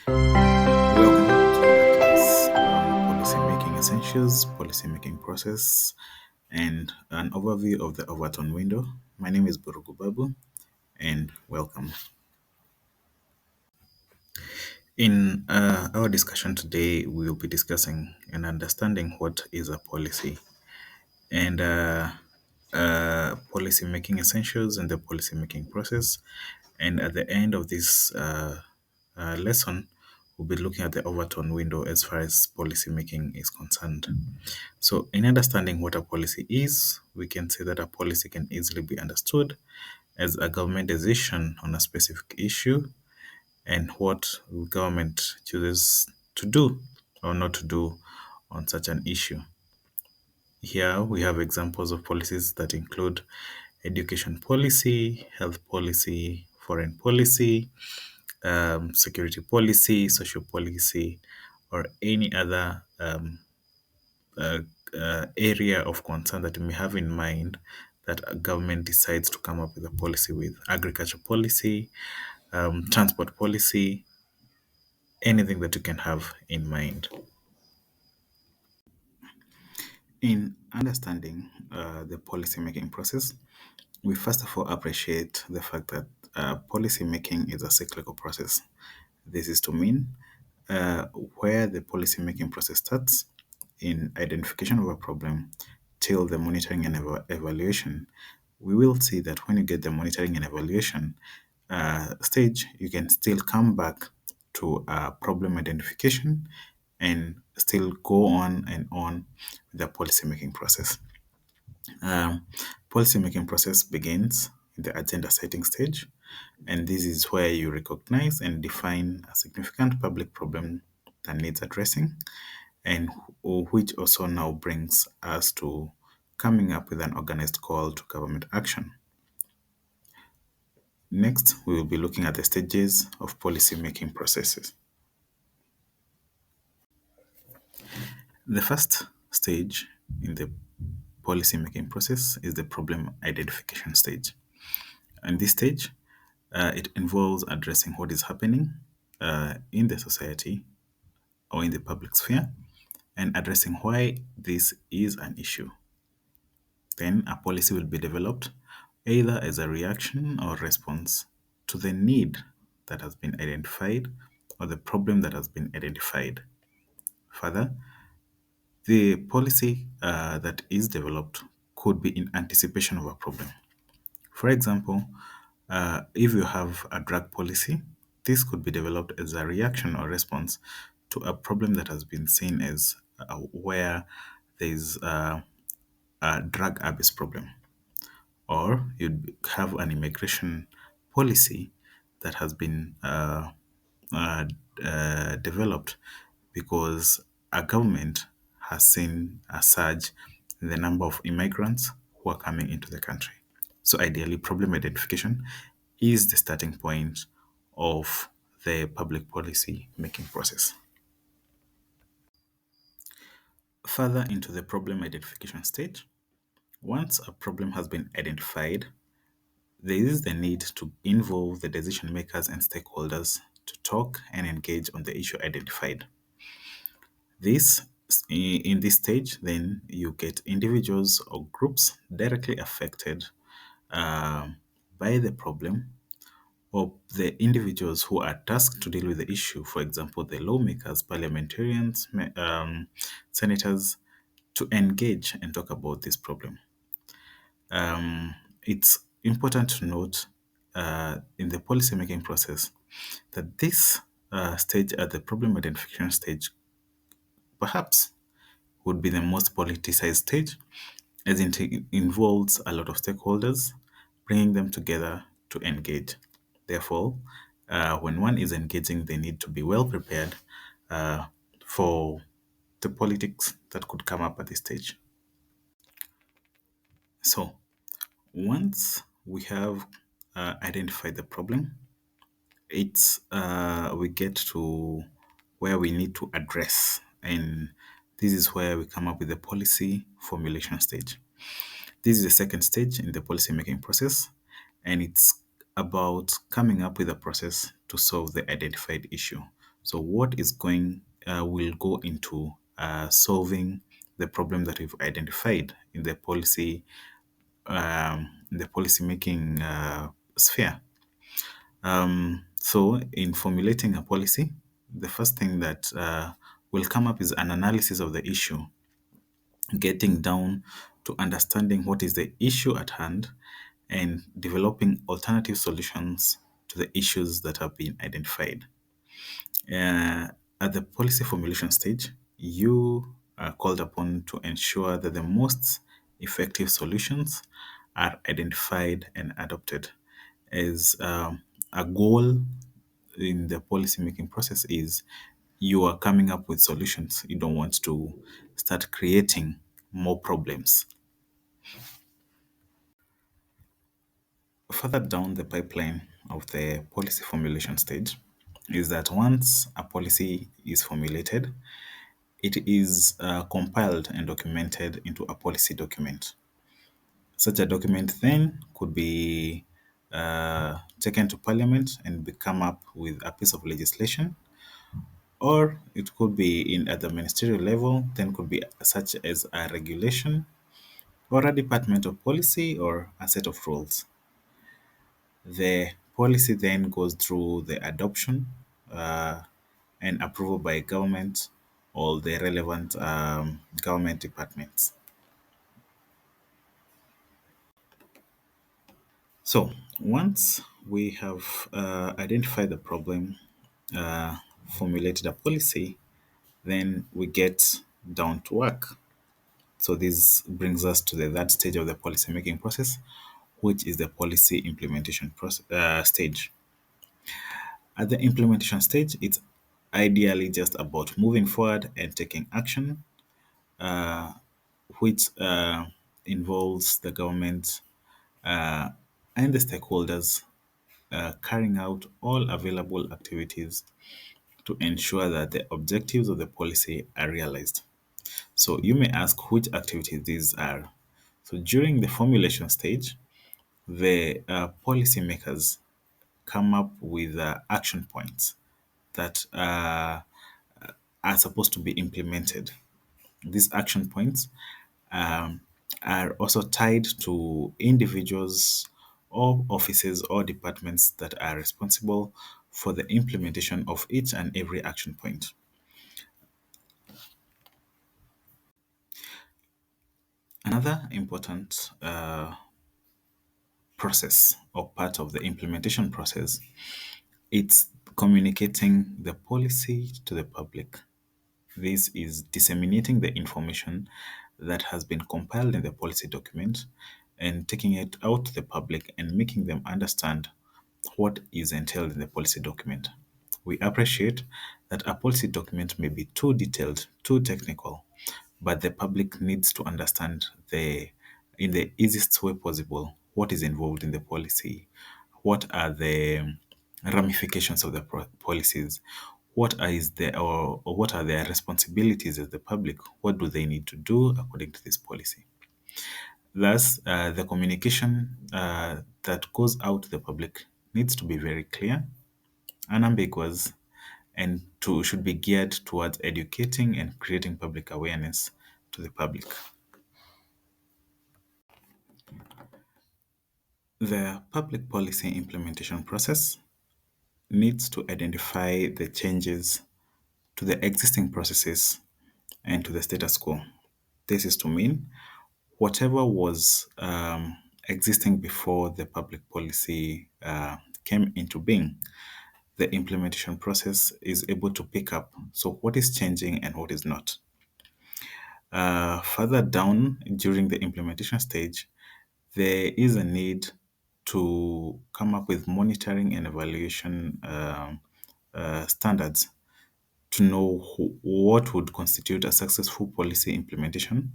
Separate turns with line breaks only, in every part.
Welcome to the class on policy making essentials, policy making process, and an overview of the Overton window. My name is Burugu Babu, and welcome. In our discussion today, we will be discussing and understanding what is a policy and policy making essentials and the policy making process. And at the end of this lesson, we'll be looking at the Overton window as far as policy making is concerned. So, in understanding what a policy is, we can say that a policy can easily be understood as a government decision on a specific issue and what government chooses to do or not to do on such an issue. Here we have examples of policies that include education policy, health policy, foreign policy, security policy, social policy, or any other area of concern that you may have in mind that a government decides to come up with a policy with. Agriculture policy, transport policy, anything that you can have in mind. In understanding the policy making process, we first of all appreciate the fact that policy making is a cyclical process. This is to mean where the policy making process starts in identification of a problem till the monitoring and evaluation. We will see that when you get the monitoring and evaluation stage, you can still come back to problem identification and still go on and on with the policy making process. Policy making process begins in the agenda setting stage, and this is where you recognize and define a significant public problem that needs addressing, and which also now brings us to coming up with an organized call to government action. Next, we will be looking at the stages of policy making processes. The first stage in the policy making process is the problem identification stage. And this stage, it involves addressing what is happening in the society or in the public sphere and addressing why this is an issue. Then a policy will be developed either as a reaction or response to the need that has been identified or the problem that has been identified. Further, the policy that is developed could be in anticipation of a problem. For example, if you have a drug policy, this could be developed as a reaction or response to a problem that has been seen as where there is a drug abuse problem. Or you'd have an immigration policy that has been developed because a government has seen a surge in the number of immigrants who are coming into the country. So ideally, problem identification is the starting point of the public policy making process. Further into the problem identification stage, once a problem has been identified, there is the need to involve the decision makers and stakeholders to talk and engage on the issue identified. In this stage, then you get individuals or groups directly affected uh, by the problem, or the individuals who are tasked to deal with the issue, for example, the lawmakers, parliamentarians, senators, to engage and talk about this problem. It's important to note in the policymaking process that this stage at the problem identification stage perhaps would be the most politicized stage, as it involves a lot of stakeholders, bringing them together to engage. Therefore, when one is engaging, they need to be well prepared for the politics that could come up at this stage. So, once we have identified the problem, it's we get to where we need to address, and this is where we come up with the policy formulation stage. This is the second stage in the policy making process, and it's about coming up with a process to solve the identified issue. So what is going will go into solving the problem that we've identified in the policy making sphere. So in formulating a policy, the first thing that will come up is an analysis of the issue, getting down to understanding what is the issue at hand and developing alternative solutions to the issues that have been identified. Uh, at the policy formulation stage, you are called upon to ensure that the most effective solutions are identified and adopted. As a goal in the policy making process is you are coming up with solutions. You don't want to start creating more problems. Further down the pipeline of the policy formulation stage is that once a policy is formulated, it is compiled and documented into a policy document. Such a document then could be taken to Parliament and come up with a piece of legislation, or it could be in at the ministerial level, then could be such as a regulation or a department of policy or a set of rules. The policy then goes through the adoption uh, and approval by government or the relevant government departments. So once we have identified the problem, formulated a policy, then we get down to work. So this brings us to the third stage of the policy making process, which is the policy implementation stage. At the implementation stage, it's ideally just about moving forward and taking action, which involves the government uh, and the stakeholders carrying out all available activities to ensure that the objectives of the policy are realized. So you may ask which activities these are. So during the formulation stage, the policymakers come up with action points that are supposed to be implemented. These action points um, are also tied to individuals or offices or departments that are responsible for the implementation of each and every action point. Another important process or part of the implementation process, it's communicating the policy to the public. This is disseminating the information that has been compiled in the policy document and taking it out to the public and making them understand what is entailed in the policy document. We appreciate that a policy document may be too detailed, too technical, but the public needs to understand in the easiest way possible, what is involved in the policy, what are the ramifications of the policies, or what are their responsibilities as the public, what do they need to do according to this policy. Thus, the communication that goes out to the public needs to be very clear, unambiguous, and should be geared towards educating and creating public awareness to the public. The public policy implementation process needs to identify the changes to the existing processes and to the status quo. This is to mean whatever was existing before the public policy came into being, the implementation process is able to pick up. So, what is changing and what is not? Further down during the implementation stage, there is a need to come up with monitoring and evaluation standards to know what would constitute a successful policy implementation,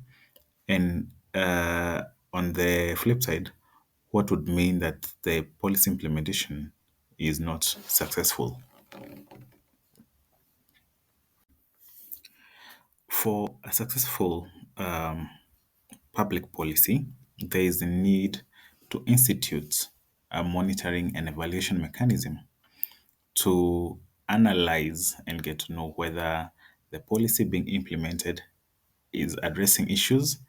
and on the flip side, what would mean that the policy implementation is not successful. For a successful public policy, there is a need to institute a monitoring and evaluation mechanism to analyze and get to know whether the policy being implemented is addressing issues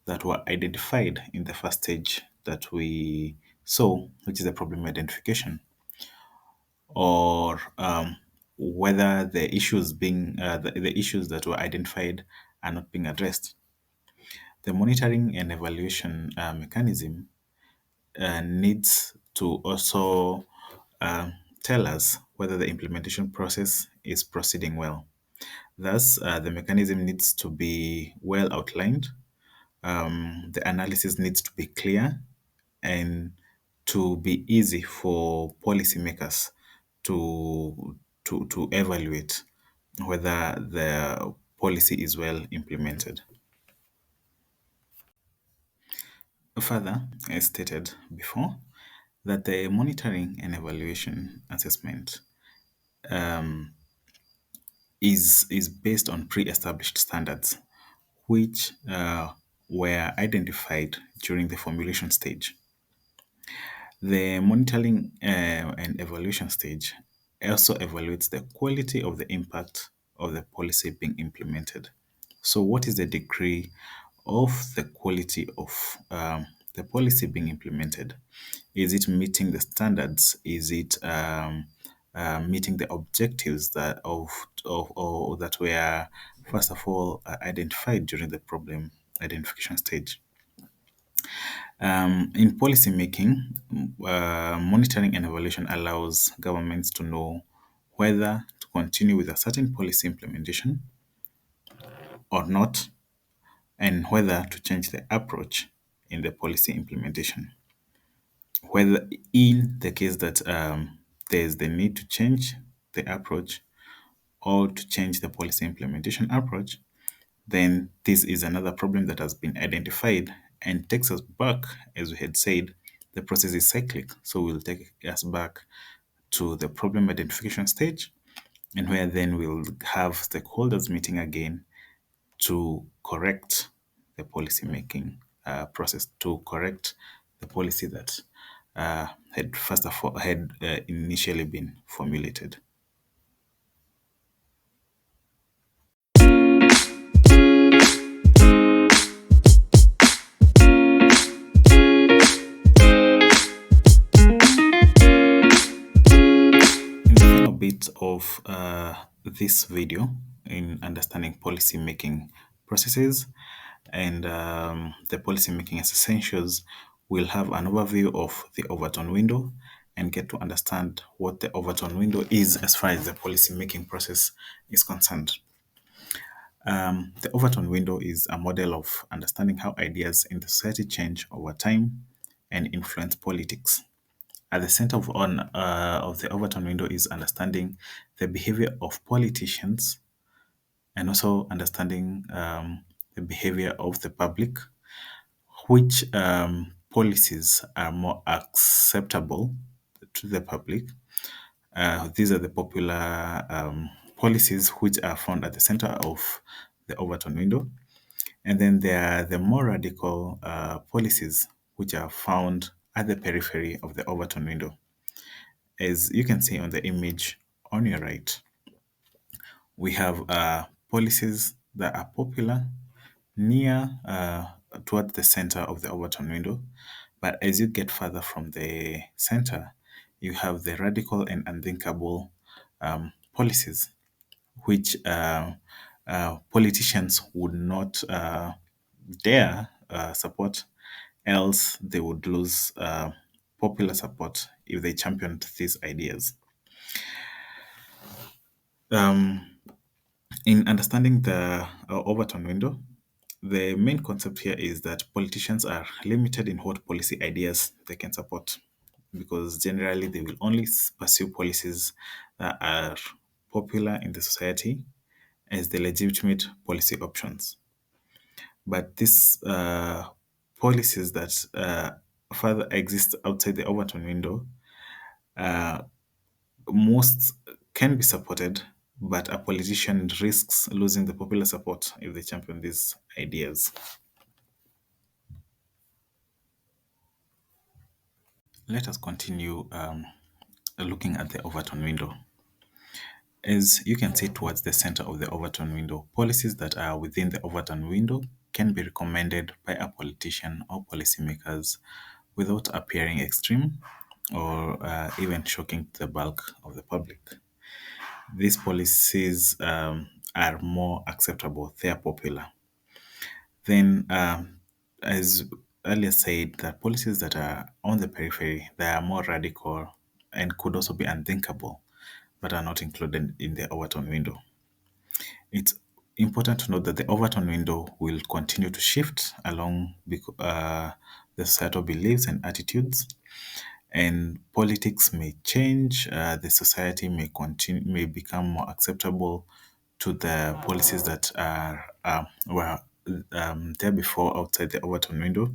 that were identified in the first stage that we saw, which is the problem identification, or whether the issues that were identified are not being addressed. The monitoring and evaluation mechanism needs to also tell us whether the implementation process is proceeding well. Thus, the mechanism needs to be well outlined. The analysis needs to be clear and to be easy for policymakers to evaluate whether the policy is well implemented. Further, as stated before, that the monitoring and evaluation assessment is based on pre-established standards which were identified during the formulation stage. The monitoring and evaluation stage also evaluates the quality of the impact of the policy being implemented. So, what is the degree of the quality of the policy being implemented? Is it meeting the standards? Is it meeting the objectives or that were first of all identified during the problem identification stage? In policy making, monitoring and evaluation allows governments to know whether to continue with a certain policy implementation or not, and whether to change the approach in the policy implementation. Whether in the case that there is the need to change the approach or to change the policy implementation approach, then this is another problem that has been identified and takes us back, as we had said, the process is cyclic. So we'll take us back to the problem identification stage, and where then we'll have stakeholders meeting again to correct the policy making process, to correct the policy that had first of all had initially been formulated. In the final bit of this video, in understanding policy making processes and the policy making essentials, we'll have an overview of the Overton window and get to understand what the Overton window is as far as the policy making process is concerned. The Overton window is a model of understanding how ideas in the society change over time and influence politics. At the center of the Overton window is understanding the behavior of politicians and also understanding the behavior of the public, which policies are more acceptable to the public. These are the popular policies which are found at the center of the Overton window. And then there are the more radical policies which are found at the periphery of the Overton window. As you can see on the image on your right, we have policies that are popular near toward the center of the Overton window. But as you get further from the center, you have the radical and unthinkable policies, which politicians would not dare support, else they would lose popular support if they championed these ideas. In understanding the Overton window, the main concept here is that politicians are limited in what policy ideas they can support, because generally they will only pursue policies that are popular in the society as the legitimate policy options. But these policies that further exist outside the Overton window, most can be supported, but a politician risks losing the popular support if they champion these ideas. Let us continue looking at the Overton window. As you can see towards the center of the overton window, policies that are within the overton window can be recommended by a politician or policymakers without appearing extreme or even shocking to the bulk of the public. These policies are more acceptable, they are popular. Then, as earlier said, the policies that are on the periphery, they are more radical and could also be unthinkable, but are not included in the overton window. It's important to note that the overton window will continue to shift along the societal beliefs and attitudes, and politics may change. The society may become more acceptable to the policies that were there before outside the overton window.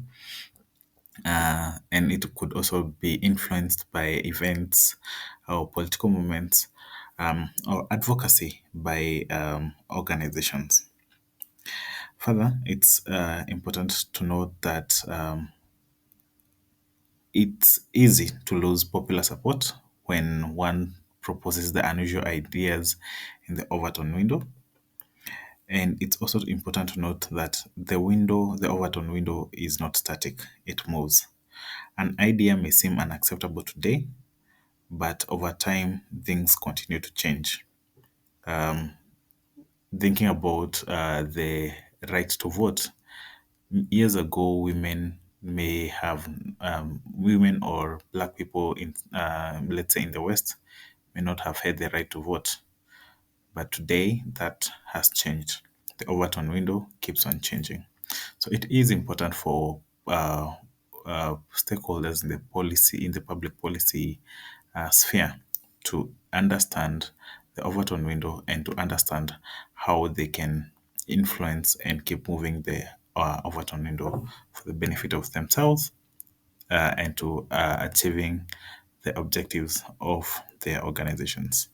And it could also be influenced by events or political movements or advocacy by organizations. Further, it's important to note that it's easy to lose popular support when one proposes the unusual ideas in the overton window. And it's also important to note that the overton window is not static, it moves. An idea may seem unacceptable today, but over time, things continue to change. Thinking about the right to vote, years ago, women or black people in, let's say in the West, may not have had the right to vote. But today, that has changed. The overton window keeps on changing. So it is important for stakeholders in the public policy sphere to understand the overton window and to understand how they can influence and keep moving the overton window for the benefit of themselves and to achieving the objectives of their organizations.